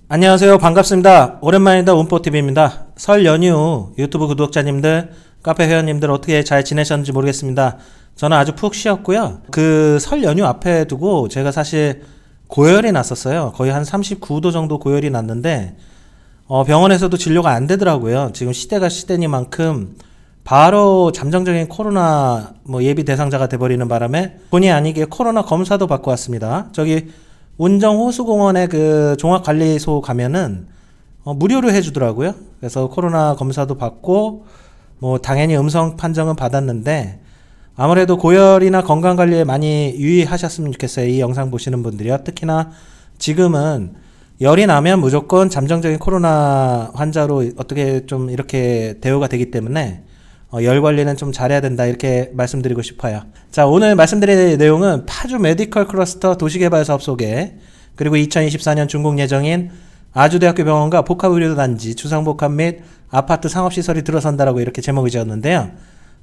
안녕하세요. 반갑습니다. 오랜만이다. 운포TV입니다. 설 연휴 유튜브 구독자님들, 카페 회원님들 어떻게 잘 지내셨는지 모르겠습니다. 저는 아주 푹 쉬었고요. 그 설 연휴 앞에 두고 제가 사실 고열이 났었어요. 거의 한 39도 정도 고열이 났는데 병원에서도 진료가 안 되더라고요. 지금 시대가 시대니만큼 바로 잠정적인 코로나 예비 대상자가 돼버리는 바람에 본의 아니게 코로나 검사도 받고 왔습니다. 저기 운정호수공원에 그 종합관리소 가면은 무료로 해주더라고요. 그래서 코로나 검사도 받고 당연히 음성 판정은 받았는데 아무래도 고열이나 건강관리에 많이 유의하셨으면 좋겠어요. 이 영상 보시는 분들이요. 특히나 지금은 열이 나면 무조건 잠정적인 코로나 환자로 어떻게 좀 이렇게 대우가 되기 때문에 열 관리는 좀 잘해야 된다, 이렇게 말씀드리고 싶어요. 자, 오늘 말씀드릴 내용은 파주 메디컬 클러스터 도시개발 사업 소개, 그리고 2024년 준공 예정인 아주대학교 병원과 복합의료단지 주상복합 및 아파트 상업시설이 들어선다라고 이렇게 제목을 지었는데요.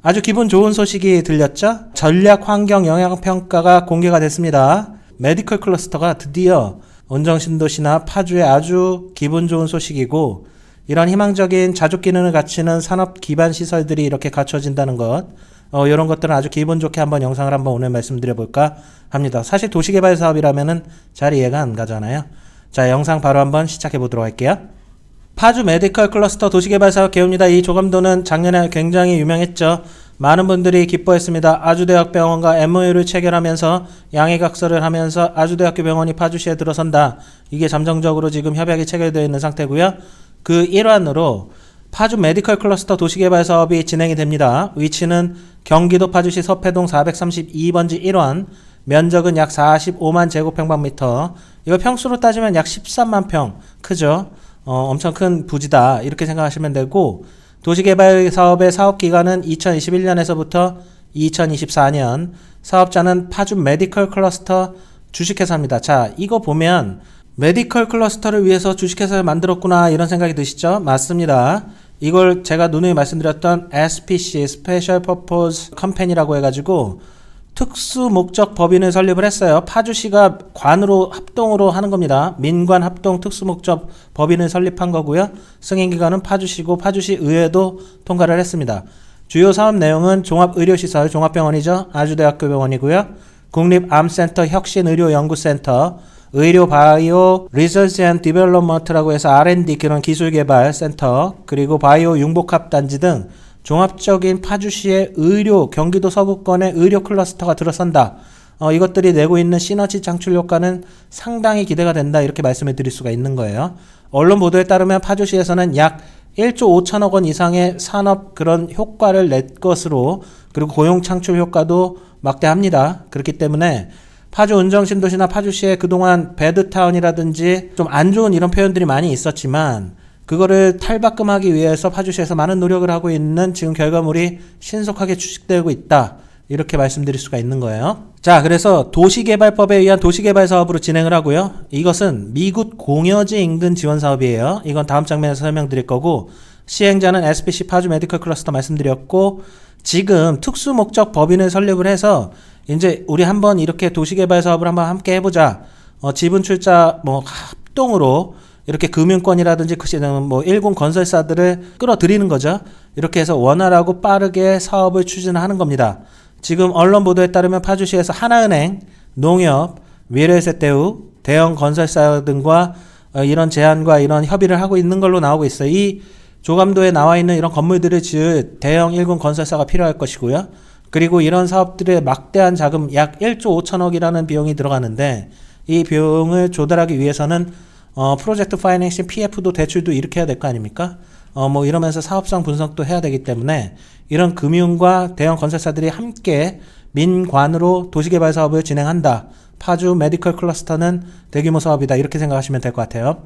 아주 기분 좋은 소식이 들렸죠? 전략 환경 영향평가가 공개가 됐습니다. 메디컬 클러스터가 드디어 운정신도시나 파주에 아주 기분 좋은 소식이고, 이런 희망적인 자족 기능을 갖추는 산업 기반 시설들이 이렇게 갖춰진다는 것, 이런 것들은 아주 기분 좋게 한번 영상을 한번 오늘 말씀드려볼까 합니다. 사실 도시개발 사업이라면은 잘 이해가 안 가잖아요. 자, 영상 바로 한번 시작해 보도록 할게요. 파주 메디컬 클러스터 도시개발 사업 개요입니다. 이 조감도는 작년에 굉장히 유명했죠. 많은 분들이 기뻐했습니다. 아주대학병원과 MOU를 체결하면서 양해각서를 하면서 아주대학교 병원이 파주시에 들어선다. 이게 잠정적으로 지금 협약이 체결되어 있는 상태고요. 그 일환으로 파주 메디컬 클러스터 도시개발 사업이 진행이 됩니다. 위치는 경기도 파주시 서패동 432번지 1원, 면적은 약 45만 제곱평방미터, 이거 평수로 따지면 약 13만 평, 크죠? 엄청 큰 부지다, 이렇게 생각하시면 되고, 도시개발 사업의 사업기간은 2021년에서부터 2024년, 사업자는 파주 메디컬 클러스터 주식회사입니다. 자, 이거 보면 메디컬 클러스터를 위해서 주식회사를 만들었구나, 이런 생각이 드시죠? 맞습니다. 이걸 제가 누누이 말씀드렸던 SPC, Special Purpose Company라고 해가지고 특수 목적 법인을 설립을 했어요. 파주시가 관으로 합동으로 하는 겁니다. 민관 합동 특수 목적 법인을 설립한 거고요. 승인기관은 파주시고 파주시 의회도 통과를 했습니다. 주요 사업 내용은 종합의료시설, 종합병원이죠. 아주대학교 병원이고요. 국립암센터 혁신의료연구센터, 의료 바이오 리서치 앤 디벨롭먼트라고 해서 R&D 그런 기술개발 센터, 그리고 바이오 융복합단지 등 종합적인 파주시의 의료, 경기도 서구권의 의료 클러스터가 들어선다. 이것들이 내고 있는 시너지 창출 효과는 상당히 기대가 된다, 이렇게 말씀을 드릴 수가 있는 거예요. 언론 보도에 따르면 파주시에서는 약 1조 5천억 원 이상의 산업 그런 효과를 낼 것으로, 그리고 고용 창출 효과도 막대합니다. 그렇기 때문에 파주 운정신도시나 파주시에 그동안 배드타운이라든지 좀 안 좋은 이런 표현들이 많이 있었지만 그거를 탈바꿈하기 위해서 파주시에서 많은 노력을 하고 있는 지금 결과물이 신속하게 추진되고 있다, 이렇게 말씀드릴 수가 있는 거예요. 자, 그래서 도시개발법에 의한 도시개발 사업으로 진행을 하고요. 이것은 미국 공여지 인근 지원 사업이에요. 이건 다음 장면에서 설명드릴 거고, 시행자는 SPC 파주 메디컬 클러스터 말씀드렸고, 지금 특수목적 법인을 설립을 해서 이제 우리 한번 이렇게 도시개발 사업을 한번 함께 해보자. 지분 출자 합동으로 이렇게 금융권이라든지 일군 건설사들을 끌어들이는 거죠. 이렇게 해서 원활하고 빠르게 사업을 추진하는 겁니다. 지금 언론 보도에 따르면 파주시에서 하나은행, 농협, 미래에셋대우, 대형 건설사 등과 이런 제안과 이런 협의를 하고 있는 걸로 나오고 있어요. 이 조감도에 나와 있는 이런 건물들을 지을 대형 일군 건설사가 필요할 것이고요. 그리고 이런 사업들의 막대한 자금 약 1조 5천억이라는 비용이 들어가는데, 이 비용을 조달하기 위해서는 프로젝트 파이낸싱 PF도 대출도 이렇게 해야 될 거 아닙니까? 이러면서 사업성 분석도 해야 되기 때문에 이런 금융과 대형 건설사들이 함께 민관으로 도시개발 사업을 진행한다. 파주 메디컬 클러스터는 대규모 사업이다, 이렇게 생각하시면 될 것 같아요.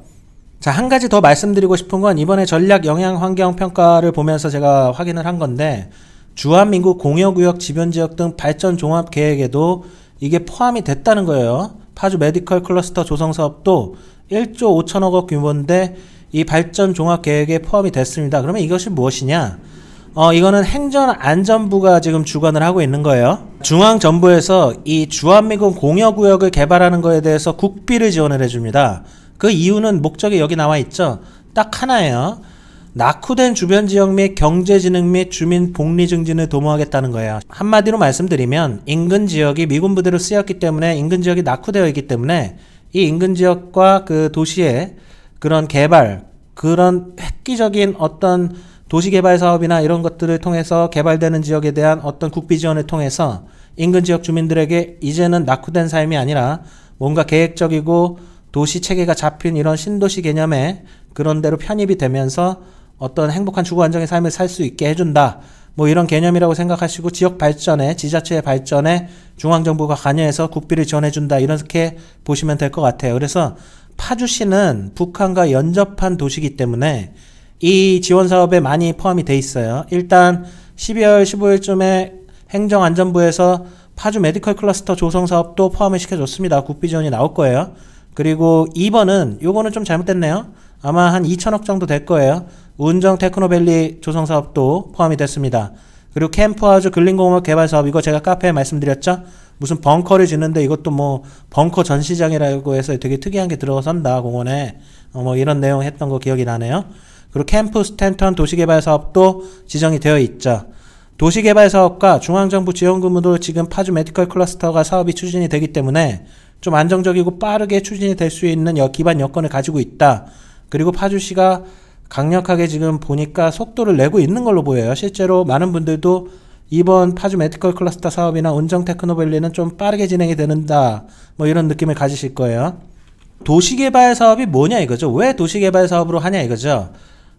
자, 한 가지 더 말씀드리고 싶은 건 이번에 전략 영향 환경 평가를 보면서 제가 확인을 한 건데, 주한민국 공여구역 지변지역 등 발전 종합 계획에도 이게 포함이 됐다는 거예요. 파주 메디컬 클러스터 조성 사업도 1조 5천억 원 규모인데 이 발전 종합 계획에 포함이 됐습니다. 그러면 이것이 무엇이냐? 이거는 행정안전부가 지금 주관을 하고 있는 거예요. 중앙정부에서 이 주한미군 공여구역을 개발하는 거에 대해서 국비를 지원을 해줍니다. 그 이유는 목적이 여기 나와 있죠. 딱 하나예요. 낙후된 주변 지역 및 경제진흥 및 주민 복리 증진을 도모하겠다는 거예요. 한마디로 말씀드리면 인근 지역이 미군 부대로 쓰였기 때문에 인근 지역이 낙후되어 있기 때문에 이 인근 지역과 그 도시의 그런 개발, 그런 획기적인 어떤 도시개발 사업이나 이런 것들을 통해서 개발되는 지역에 대한 어떤 국비 지원을 통해서 인근 지역 주민들에게 이제는 낙후된 삶이 아니라 뭔가 계획적이고 도시 체계가 잡힌 이런 신도시 개념의 그런 대로 편입이 되면서 어떤 행복한 주거 안정의 삶을 살 수 있게 해준다. 뭐 이런 개념이라고 생각하시고 지역 발전에, 지자체의 발전에 중앙정부가 관여해서 국비를 지원해준다. 이렇게 보시면 될 것 같아요. 그래서 파주시는 북한과 연접한 도시이기 때문에 이 지원 사업에 많이 포함이 돼 있어요. 일단 12월 15일쯤에 행정안전부에서 파주 메디컬 클러스터 조성 사업도 포함을 시켜줬습니다. 국비 지원이 나올 거예요. 그리고 2번은 요거는 좀 잘못됐네요. 아마 한 2천억 정도 될 거예요. 운정 테크노밸리 조성 사업도 포함이 됐습니다. 그리고 캠프하우스 근린공업 개발 사업, 이거 제가 카페에 말씀드렸죠. 무슨 벙커를 짓는데 이것도 뭐 벙커 전시장이라고 해서 되게 특이한 게 들어선다 공원에, 뭐 이런 내용 했던 거 기억이 나네요. 그리고 캠프 스탠턴 도시개발 사업도 지정이 되어 있죠. 도시개발 사업과 중앙정부 지원금으로 지금 파주 메디컬 클러스터가 사업이 추진이 되기 때문에 좀 안정적이고 빠르게 추진이 될 수 있는 기반 여건을 가지고 있다. 그리고 파주시가 강력하게 지금 보니까 속도를 내고 있는 걸로 보여요. 실제로 많은 분들도 이번 파주 메디컬 클러스터 사업이나 운정 테크노밸리는 좀 빠르게 진행이 된다. 뭐 이런 느낌을 가지실 거예요. 도시개발 사업이 뭐냐 이거죠. 왜 도시개발 사업으로 하냐 이거죠.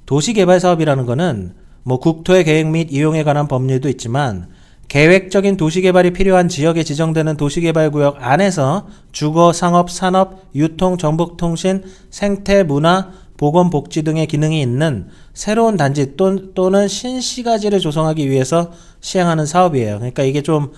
도시개발 사업이라는 거는 뭐 국토의 계획 및 이용에 관한 법률도 있지만 계획적인 도시개발이 필요한 지역에 지정되는 도시개발구역 안에서 주거, 상업, 산업, 유통, 정보통신, 생태, 문화, 보건복지 등의 기능이 있는 새로운 단지 또는 신시가지를 조성하기 위해서 시행하는 사업이에요. 그러니까 이게 좀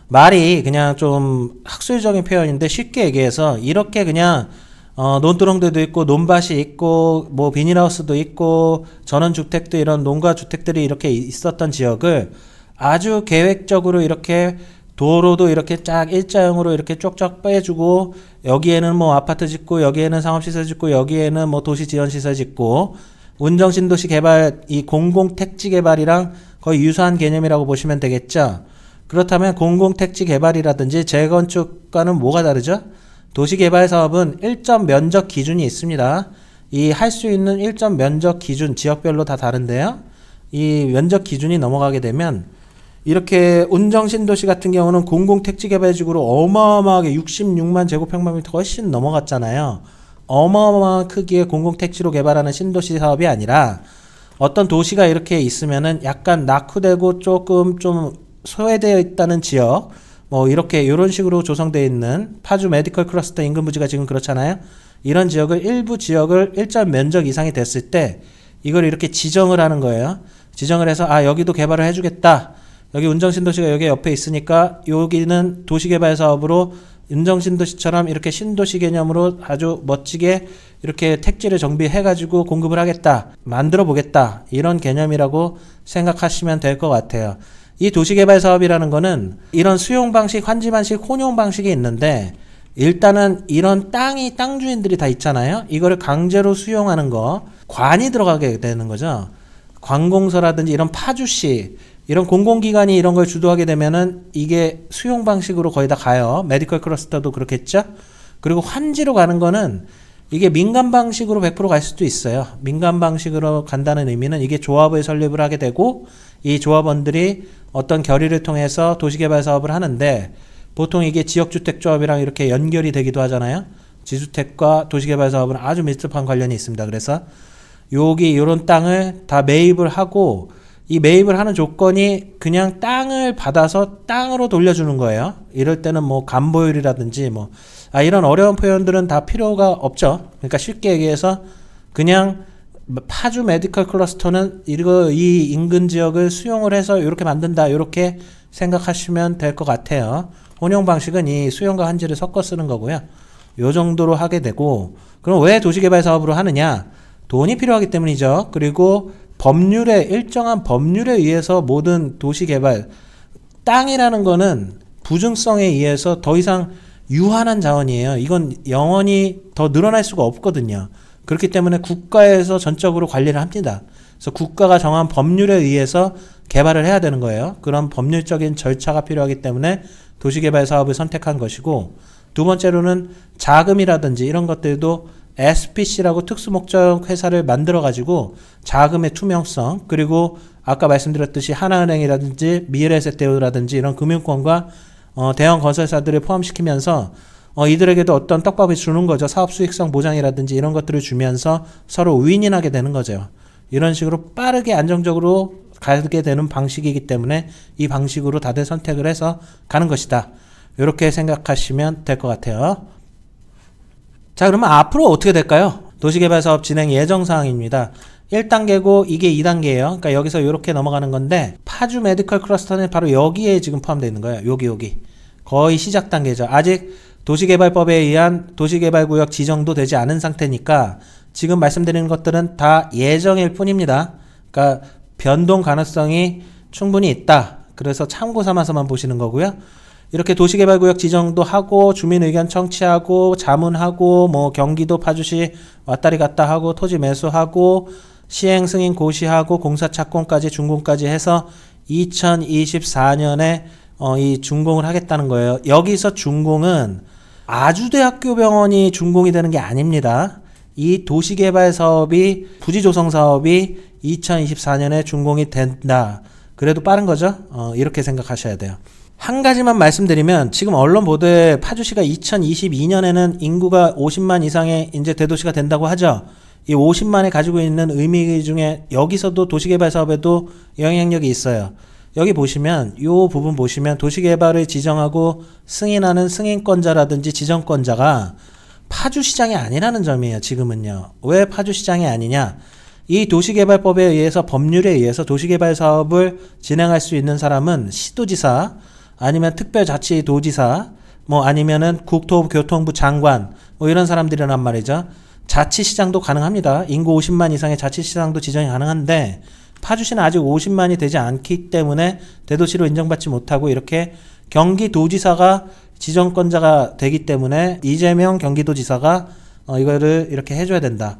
말이 그냥 좀 학술적인 표현인데 쉽게 얘기해서 이렇게 그냥 논두렁들도 있고 논밭이 있고 뭐 비닐하우스도 있고 전원주택도 이런 농가주택들이 이렇게 있었던 지역을 아주 계획적으로 이렇게 도로도 이렇게 쫙 일자형으로 이렇게 쪽쪽 빼주고 여기에는 뭐 아파트 짓고 여기에는 상업시설 짓고 여기에는 뭐 도시지원시설 짓고 운정신도시 개발, 이 공공택지 개발이랑 거의 유사한 개념이라고 보시면 되겠죠. 그렇다면 공공택지 개발이라든지 재건축과는 뭐가 다르죠? 도시개발 사업은 일정 면적 기준이 있습니다. 이 할 수 있는 일정 면적 기준 지역별로 다 다른데요. 이 면적 기준이 넘어가게 되면 이렇게 운정신도시 같은 경우는 공공택지개발지구로 어마어마하게 66만 제곱평방미터 훨씬 넘어갔잖아요. 어마어마한 크기의 공공택지로 개발하는 신도시 사업이 아니라 어떤 도시가 이렇게 있으면은 약간 낙후되고 조금 좀 소외되어 있다는 지역, 뭐 이렇게 이런 식으로 조성되어 있는 파주 메디컬 클러스터 인근 부지가 지금 그렇잖아요. 이런 지역을 일부 지역을 일정 면적 이상이 됐을 때 이걸 이렇게 지정을 하는 거예요. 지정을 해서 여기도 개발을 해주겠다. 여기 운정신도시가 여기 옆에 있으니까 여기는 도시개발 사업으로 운정신도시처럼 이렇게 신도시 개념으로 아주 멋지게 이렇게 택지를 정비해가지고 공급을 하겠다. 만들어 보겠다. 이런 개념이라고 생각하시면 될 것 같아요. 이 도시개발 사업이라는 거는 이런 수용 방식, 환지 방식, 혼용 방식이 있는데 일단은 이런 땅 주인들이 다 있잖아요. 이거를 강제로 수용하는 거, 관이 들어가게 되는 거죠. 관공서라든지 이런 파주시, 이런 공공기관이 이런 걸 주도하게 되면은 이게 수용 방식으로 거의 다 가요. 메디컬 클러스터도 그렇겠죠? 그리고 환지로 가는 거는 이게 민간 방식으로 100% 갈 수도 있어요. 민간 방식으로 간다는 의미는 이게 조합을 설립을 하게 되고 이 조합원들이 어떤 결의를 통해서 도시개발 사업을 하는데 보통 이게 지역주택조합이랑 이렇게 연결이 되기도 하잖아요. 지주택과 도시개발 사업은 아주 밀접한 관련이 있습니다. 그래서 여기 이런 땅을 다 매입을 하고 이 매입을 하는 조건이 그냥 땅을 받아서 땅으로 돌려주는 거예요. 이럴 때는 뭐 간보율이라든지 뭐 이런 어려운 표현들은 다 필요가 없죠. 그러니까 쉽게 얘기해서 그냥 파주 메디컬 클러스터는 이 인근 지역을 수용을 해서 이렇게 만든다. 이렇게 생각하시면 될 것 같아요. 혼용 방식은 이 수용과 환지를 섞어 쓰는 거고요. 요 정도로 하게 되고, 그럼 왜 도시개발 사업으로 하느냐? 돈이 필요하기 때문이죠. 그리고 일정한 법률에 의해서 모든 도시개발, 땅이라는 거는 부증성에 의해서 더 이상 유한한 자원이에요. 이건 영원히 더 늘어날 수가 없거든요. 그렇기 때문에 국가에서 전적으로 관리를 합니다. 그래서 국가가 정한 법률에 의해서 개발을 해야 되는 거예요. 그런 법률적인 절차가 필요하기 때문에 도시개발 사업을 선택한 것이고, 두 번째로는 자금이라든지 이런 것들도 SPC라고 특수목적 회사를 만들어 가지고 자금의 투명성, 그리고 아까 말씀드렸듯이 하나은행이라든지 미래에셋대우라든지 이런 금융권과 대형 건설사들을 포함시키면서 이들에게도 어떤 떡밥을 주는 거죠. 사업 수익성 보장이라든지 이런 것들을 주면서 서로 윈윈하게 되는 거죠. 이런 식으로 빠르게 안정적으로 가게 되는 방식이기 때문에 이 방식으로 다들 선택을 해서 가는 것이다. 이렇게 생각하시면 될 것 같아요. 자, 그러면 앞으로 어떻게 될까요? 도시개발사업 진행 예정사항입니다. 1단계고 이게 2단계예요. 그러니까 여기서 이렇게 넘어가는 건데, 파주 메디컬 클러스터는 바로 여기에 지금 포함되어 있는 거예요. 여기. 거의 시작 단계죠. 아직 도시개발법에 의한 도시개발구역 지정도 되지 않은 상태니까 지금 말씀드리는 것들은 다 예정일 뿐입니다. 그러니까 변동 가능성이 충분히 있다. 그래서 참고 삼아서만 보시는 거고요. 이렇게 도시개발구역 지정도 하고 주민 의견 청취하고 자문하고 뭐 경기도 파주시 왔다리 갔다 하고 토지 매수하고 시행 승인 고시하고 공사 착공까지 준공까지 해서 2024년에 이 준공을 하겠다는 거예요. 여기서 준공은 아주대학교 병원이 준공이 되는 게 아닙니다. 이 도시개발 사업이 부지조성 사업이 2024년에 준공이 된다. 그래도 빠른 거죠? 이렇게 생각하셔야 돼요. 한 가지만 말씀드리면 지금 언론 보도에 파주시가 2022년에는 인구가 50만 이상의 이제 대도시가 된다고 하죠. 이 50만에 가지고 있는 의미 중에 여기서도 도시개발 사업에도 영향력이 있어요. 여기 보시면 이 부분 보시면 도시개발을 지정하고 승인하는 승인권자라든지 지정권자가 파주시장이 아니라는 점이에요. 지금은요. 왜 파주시장이 아니냐? 이 도시개발법에 의해서 법률에 의해서 도시개발 사업을 진행할 수 있는 사람은 시도지사 아니면 특별자치도지사 뭐 아니면은 국토교통부 장관 뭐 이런 사람들이란 말이죠. 자치시장도 가능합니다. 인구 50만 이상의 자치시장도 지정이 가능한데 파주시는 아직 50만이 되지 않기 때문에 대도시로 인정받지 못하고 이렇게 경기도지사가 지정권자가 되기 때문에 이재명 경기도지사가 이거를 이렇게 해줘야 된다.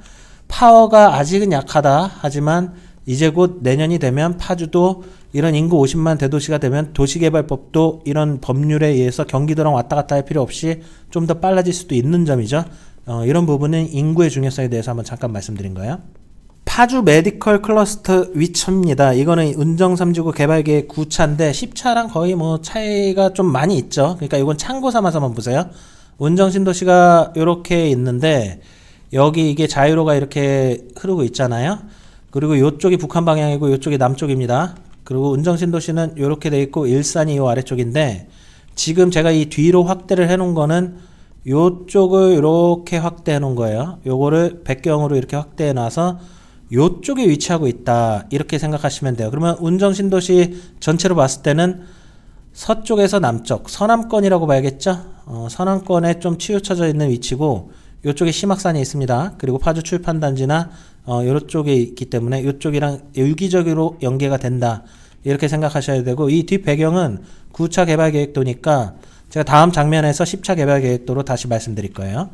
파워가 아직은 약하다. 하지만 이제 곧 내년이 되면 파주도 이런 인구 50만 대도시가 되면 도시개발법도 이런 법률에 의해서 경기도랑 왔다 갔다 할 필요 없이 좀 더 빨라질 수도 있는 점이죠. 이런 부분은 인구의 중요성에 대해서 한번 잠깐 말씀드린 거예요. 파주 메디컬 클러스터 위치입니다. 이거는 운정 3지구 개발계획 9차인데 10차랑 거의 뭐 차이가 좀 많이 있죠. 그러니까 이건 참고 삼아서만 보세요. 운정 신도시가 이렇게 있는데 여기 이게 자유로가 이렇게 흐르고 있잖아요. 그리고 이쪽이 북한 방향이고 이쪽이 남쪽입니다. 그리고 운정 신도시는 이렇게 돼 있고 일산이 이 아래쪽인데 지금 제가 이 뒤로 확대를 해 놓은 거는 이쪽을 이렇게 확대해 놓은 거예요. 요거를 백경으로 이렇게 확대해 놔서 요쪽에 위치하고 있다. 이렇게 생각하시면 돼요. 그러면 운정 신도시 전체로 봤을 때는 서쪽에서 남쪽, 서남권이라고 봐야겠죠? 서남권에 좀 치우쳐져 있는 위치고 요쪽에 심악산이 있습니다. 그리고 파주 출판단지나 요쪽에 있기 때문에 요쪽이랑 유기적으로 연계가 된다. 이렇게 생각하셔야 되고 이 뒷 배경은 9차 개발계획도니까 제가 다음 장면에서 10차 개발계획도로 다시 말씀드릴 거예요.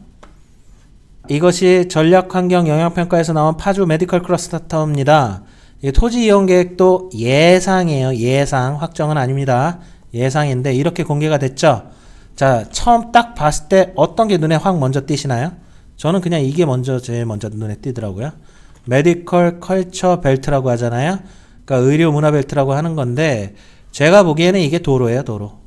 이것이 전략환경영향평가에서 나온 파주 메디컬 클러스터입니다. 토지이용계획도 예상이에요. 예상. 확정은 아닙니다. 예상인데 이렇게 공개가 됐죠. 자, 처음 딱 봤을 때 어떤 게 눈에 확 먼저 띄시나요? 저는 그냥 이게 제일 먼저 눈에 띄더라고요. 메디컬 컬처 벨트라고 하잖아요. 그러니까 의료 문화 벨트라고 하는 건데 제가 보기에는 이게 도로예요.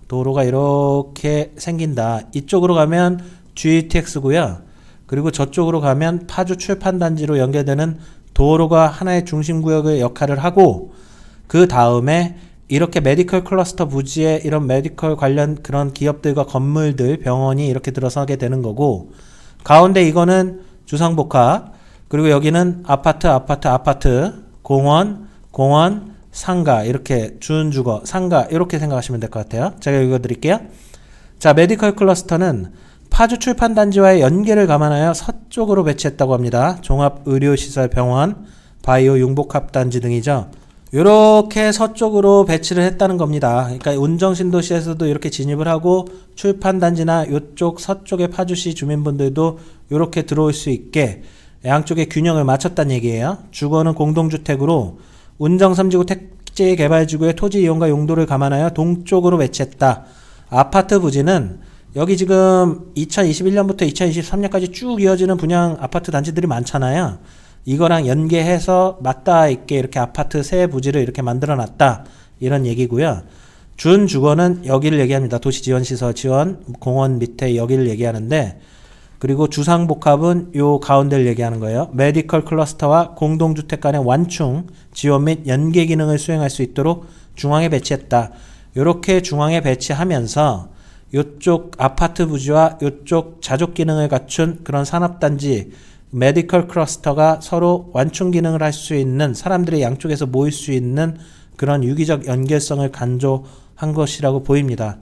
도로가 이렇게 생긴다. 이쪽으로 가면 GTX고요. 그리고 저쪽으로 가면 파주 출판단지로 연결되는 도로가 하나의 중심구역의 역할을 하고 그 다음에 이렇게 메디컬 클러스터 부지에 이런 메디컬 관련 그런 기업들과 건물들, 병원이 이렇게 들어서게 되는 거고 가운데 이거는 주상복합 그리고 여기는 아파트, 공원, 상가 이렇게 준주거, 상가 이렇게 생각하시면 될 것 같아요. 제가 읽어드릴게요. 자, 메디컬 클러스터는 파주 출판단지와의 연계를 감안하여 서쪽으로 배치했다고 합니다. 종합의료시설 병원, 바이오 융복합단지 등이죠. 이렇게 서쪽으로 배치를 했다는 겁니다. 그러니까 운정신도시에서도 이렇게 진입을 하고 출판단지나 이쪽 서쪽의 파주시 주민분들도 이렇게 들어올 수 있게 양쪽의 균형을 맞췄다는 얘기예요. 주거는 공동주택으로 운정 3지구 택지 개발지구의 토지 이용과 용도를 감안하여 동쪽으로 배치했다. 아파트 부지는 여기 지금 2021년부터 2023년까지 쭉 이어지는 분양 아파트 단지들이 많잖아요. 이거랑 연계해서 맞닿아 있게 이렇게 아파트 새 부지를 이렇게 만들어 놨다. 이런 얘기고요. 준주거는 여기를 얘기합니다. 도시지원시설 지원, 공원 밑에 여기를 얘기하는데, 그리고 주상복합은 요 가운데를 얘기하는 거예요. 메디컬 클러스터와 공동주택 간의 완충, 지원 및 연계 기능을 수행할 수 있도록 중앙에 배치했다. 이렇게 중앙에 배치하면서 요쪽 아파트 부지와 요쪽 자족 기능을 갖춘 그런 산업단지, 메디컬 클러스터가 서로 완충 기능을 할 수 있는, 사람들이 양쪽에서 모일 수 있는 그런 유기적 연결성을 강조한 것이라고 보입니다.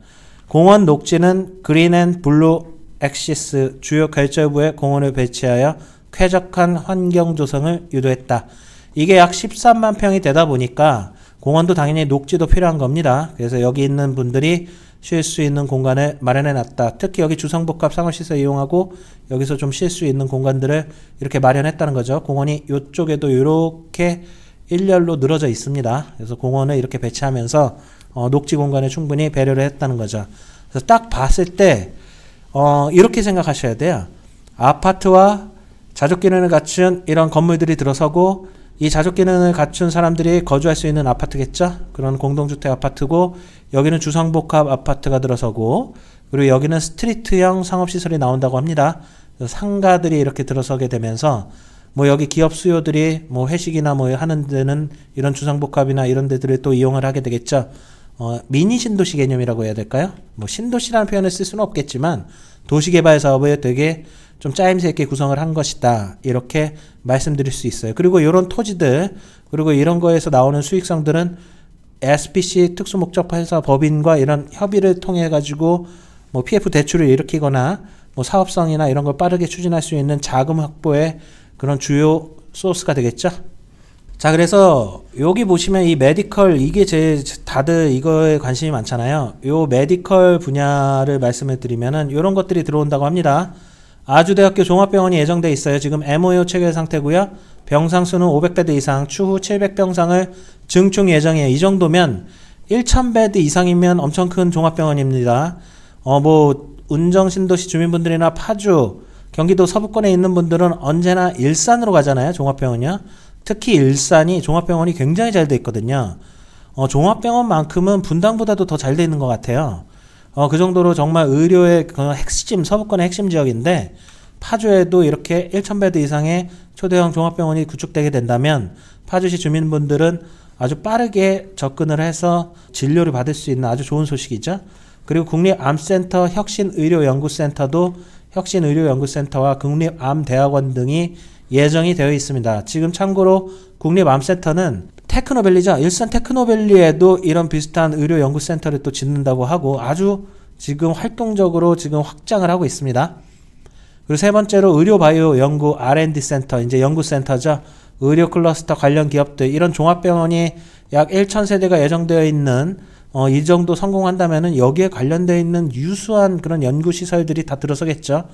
공원 녹지는 그린 앤 블루 엑시스 주요 결절부에 공원을 배치하여 쾌적한 환경 조성을 유도했다. 이게 약 13만 평이 되다 보니까 공원도 당연히 녹지도 필요한 겁니다. 그래서 여기 있는 분들이 쉴 수 있는 공간을 마련해 놨다. 특히 여기 주상복합 상업시설 이용하고 여기서 좀 쉴 수 있는 공간들을 이렇게 마련했다는 거죠. 공원이 이쪽에도 이렇게 일렬로 늘어져 있습니다. 그래서 공원을 이렇게 배치하면서 녹지 공간에 충분히 배려를 했다는 거죠. 그래서 딱 봤을 때 이렇게 생각하셔야 돼요. 아파트와 자족 기능을 갖춘 이런 건물들이 들어서고, 이 자족 기능을 갖춘 사람들이 거주할 수 있는 아파트겠죠? 그런 공동주택 아파트고, 여기는 주상복합 아파트가 들어서고, 그리고 여기는 스트리트형 상업시설이 나온다고 합니다. 상가들이 이렇게 들어서게 되면서, 뭐 여기 기업 수요들이 뭐 회식이나 뭐 하는 데는 이런 주상복합이나 이런 데들을 또 이용을 하게 되겠죠. 미니 신도시 개념이라고 해야 될까요? 뭐 신도시라는 표현을 쓸 수는 없겠지만, 도시개발 사업을 되게 좀 짜임새 있게 구성을 한 것이다. 이렇게 말씀드릴 수 있어요. 그리고 이런 토지들, 그리고 이런 거에서 나오는 수익성들은 SPC 특수목적회사 법인과 이런 협의를 통해 가지고 뭐 PF 대출을 일으키거나 뭐 사업성이나 이런 걸 빠르게 추진할 수 있는 자금 확보의 그런 주요 소스가 되겠죠. 자, 그래서 여기 보시면 이 메디컬, 이게 다들 이거에 관심이 많잖아요. 요 메디컬 분야를 말씀을 드리면은 이런 것들이 들어온다고 합니다. 아주대학교 종합병원이 예정돼 있어요. 지금 MOU 체결 상태고요. 병상 수는 500베드 이상, 추후 700병상을 증축 예정이에요. 이 정도면 1000베드 이상이면 엄청 큰 종합병원입니다. 뭐 운정신도시 주민분들이나 파주, 경기도 서부권에 있는 분들은 언제나 일산으로 가잖아요. 종합병원이요. 특히 일산이 종합병원이 굉장히 잘 돼 있거든요. 종합병원만큼은 분당보다도 더 잘 돼 있는 것 같아요. 그 정도로 정말 의료의 핵심, 서부권의 핵심 지역인데, 파주에도 이렇게 1000베드 이상의 초대형 종합병원이 구축되게 된다면 파주시 주민분들은 아주 빠르게 접근을 해서 진료를 받을 수 있는 아주 좋은 소식이죠. 그리고 국립암센터 혁신의료연구센터도 혁신의료연구센터와 국립암대학원 등이 예정이 되어 있습니다. 지금 참고로 국립암센터는 테크노밸리죠. 일산 테크노밸리에도 이런 비슷한 의료연구센터를 또 짓는다고 하고 아주 지금 활동적으로 지금 확장을 하고 있습니다. 그리고 세 번째로 의료바이오 연구 R&D 센터, 이제 연구센터죠. 의료 클러스터 관련 기업들, 이런 종합병원이 약 1000세대가 예정되어 있는 이 정도 성공한다면은 여기에 관련되어 있는 유수한 그런 연구시설들이 다 들어서겠죠.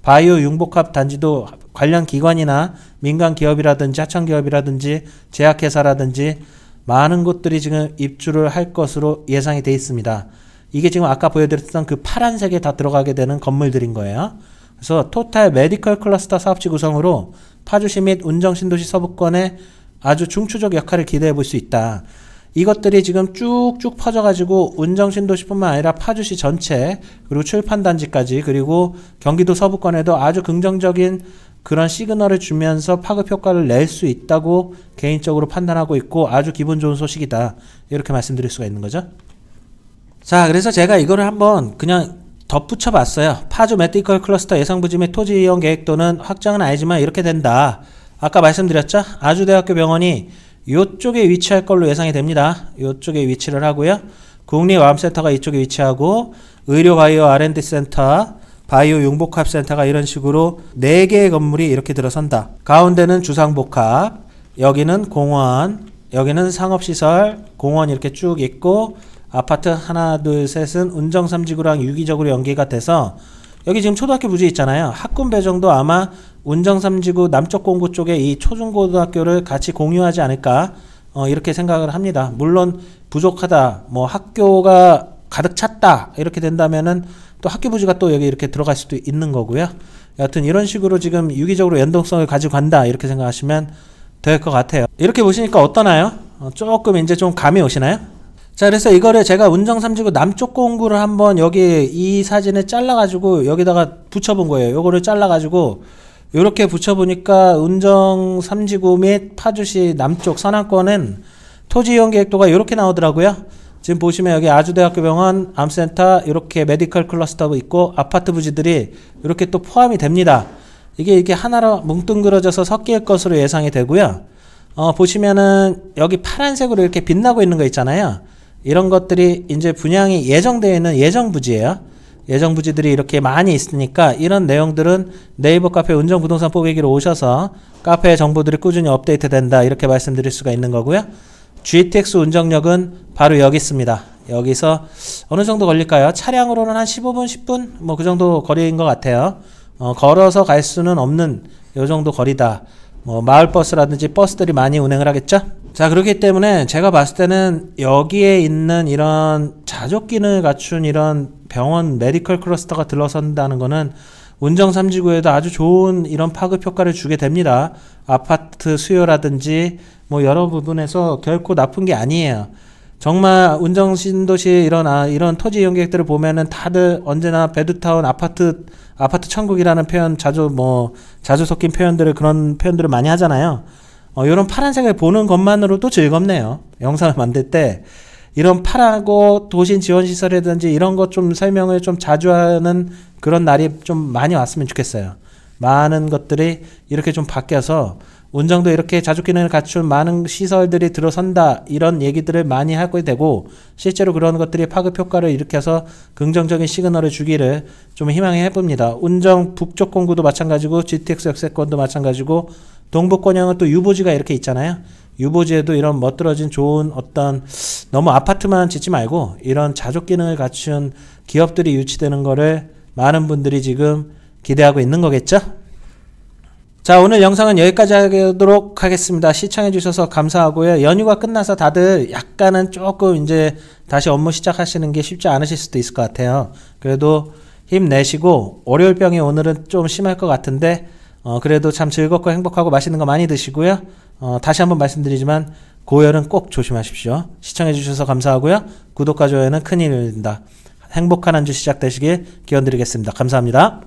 바이오 융복합 단지도 관련 기관이나 민간 기업이라든지 하청 기업이라든지 제약회사라든지 많은 곳들이 지금 입주를 할 것으로 예상이 되어 있습니다. 이게 지금 아까 보여드렸던 그 파란색에 다 들어가게 되는 건물들인 거예요. 그래서 토탈 메디컬 클러스터 사업지 구성으로 파주시 및 운정신도시 서부권에 아주 중추적 역할을 기대해 볼 수 있다. 이것들이 지금 쭉쭉 퍼져가지고 운정신도시뿐만 아니라 파주시 전체, 그리고 출판단지까지, 그리고 경기도 서부권에도 아주 긍정적인 그런 시그널을 주면서 파급 효과를 낼 수 있다고 개인적으로 판단하고 있고 아주 기분 좋은 소식이다. 이렇게 말씀드릴 수가 있는 거죠. 자, 그래서 제가 이거를 한번 그냥 덧붙여 봤어요. 파주 메디컬 클러스터 예상부지 및 토지 이용 계획도는 확정은 아니지만 이렇게 된다. 아까 말씀드렸죠? 아주대학교 병원이 이쪽에 위치할 걸로 예상이 됩니다. 이쪽에 위치를 하고요. 국립암센터가 이쪽에 위치하고 의료바이오 R&D 센터, 바이오 융복합센터가 이런 식으로 4개의 건물이 이렇게 들어선다. 가운데는 주상복합, 여기는 공원, 여기는 상업시설, 공원 이렇게 쭉 있고 아파트 하나 둘 셋은 운정 3지구랑 유기적으로 연계가 돼서 여기 지금 초등학교 부지 있잖아요. 학군 배정도 아마 운정 3지구 남쪽 공구 쪽에 이 초중고등학교를 같이 공유하지 않을까 이렇게 생각을 합니다. 물론 부족하다, 뭐 학교가 가득 찼다 이렇게 된다면은 또 학교 부지가 또 여기 이렇게 들어갈 수도 있는 거고요. 여하튼 이런 식으로 지금 유기적으로 연동성을 가지고 간다 이렇게 생각하시면 될 것 같아요. 이렇게 보시니까 어떠나요? 조금 이제 좀 감이 오시나요? 자, 그래서 이거를 제가 운정 3지구 남쪽 공구를 한번 여기 이 사진을 잘라가지고 여기다가 붙여본 거예요. 요거를 잘라가지고 이렇게 붙여보니까 운정 3지구 및 파주시 남쪽 서남권은 토지 이용 계획도가 이렇게 나오더라고요. 지금 보시면 여기 아주대학교 병원, 암센터, 이렇게 메디컬 클러스터도 있고 아파트 부지들이 이렇게 또 포함이 됩니다. 이게 하나로 뭉뚱그려져서 섞일 것으로 예상이 되고요. 보시면은 여기 파란색으로 이렇게 빛나고 있는 거 있잖아요. 이런 것들이 이제 분양이 예정되어 있는 예정 부지예요. 예정 부지들이 이렇게 많이 있으니까 이런 내용들은 네이버 카페 운정 부동산 뽀개기로 오셔서 카페의 정보들이 꾸준히 업데이트 된다 이렇게 말씀드릴 수가 있는 거고요. GTX 운정역은 바로 여기 있습니다. 여기서 어느 정도 걸릴까요? 차량으로는 한 15분, 10분 뭐 그 정도 거리인 것 같아요. 걸어서 갈 수는 없는 요 정도 거리다. 뭐 마을버스라든지 버스들이 많이 운행을 하겠죠. 자, 그렇기 때문에 제가 봤을 때는 여기에 있는 이런 자족 기능을 갖춘 이런 병원 메디컬 클러스터가 들어선다는 거는 운정 3지구에도 아주 좋은 이런 파급 효과를 주게 됩니다. 아파트 수요라든지 뭐 여러 부분에서 결코 나쁜 게 아니에요. 정말 운정 신도시 이런 토지 이용 계획들을 보면은 다들 언제나 베드타운 아파트 천국이라는 표현 자주 섞인 그런 표현들을 많이 하잖아요. 이런 파란색을 보는 것만으로도 즐겁네요. 영상을 만들 때 이런 파랗고 도심 지원 시설이라든지 이런 것 좀 설명을 좀 자주 하는 그런 날이 좀 많이 왔으면 좋겠어요. 많은 것들이 이렇게 좀 바뀌어서 운정도 이렇게 자족 기능을 갖춘 많은 시설들이 들어선다 이런 얘기들을 많이 하게 되고 실제로 그런 것들이 파급 효과를 일으켜서 긍정적인 시그널을 주기를 좀 희망해 봅니다. 운정 북쪽 공구도 마찬가지고 GTX 역세권도 마찬가지고 동북권역은 또 유보지가 이렇게 있잖아요. 유보지에도 이런 멋들어진 좋은 어떤 너무 아파트만 짓지 말고 이런 자족 기능을 갖춘 기업들이 유치되는 거를 많은 분들이 지금 기대하고 있는 거겠죠? 자, 오늘 영상은 여기까지 하도록 하겠습니다. 시청해 주셔서 감사하고요. 연휴가 끝나서 다들 약간은 조금 이제 다시 업무 시작하시는 게 쉽지 않으실 수도 있을 것 같아요. 그래도 힘내시고 월요일병이 오늘은 좀 심할 것 같은데 그래도 참 즐겁고 행복하고 맛있는 거 많이 드시고요. 다시 한번 말씀드리지만 고열은 꼭 조심하십시오. 시청해 주셔서 감사하고요. 구독과 좋아요는 큰일입니다. 행복한 한 주 시작되시길 기원드리겠습니다. 감사합니다.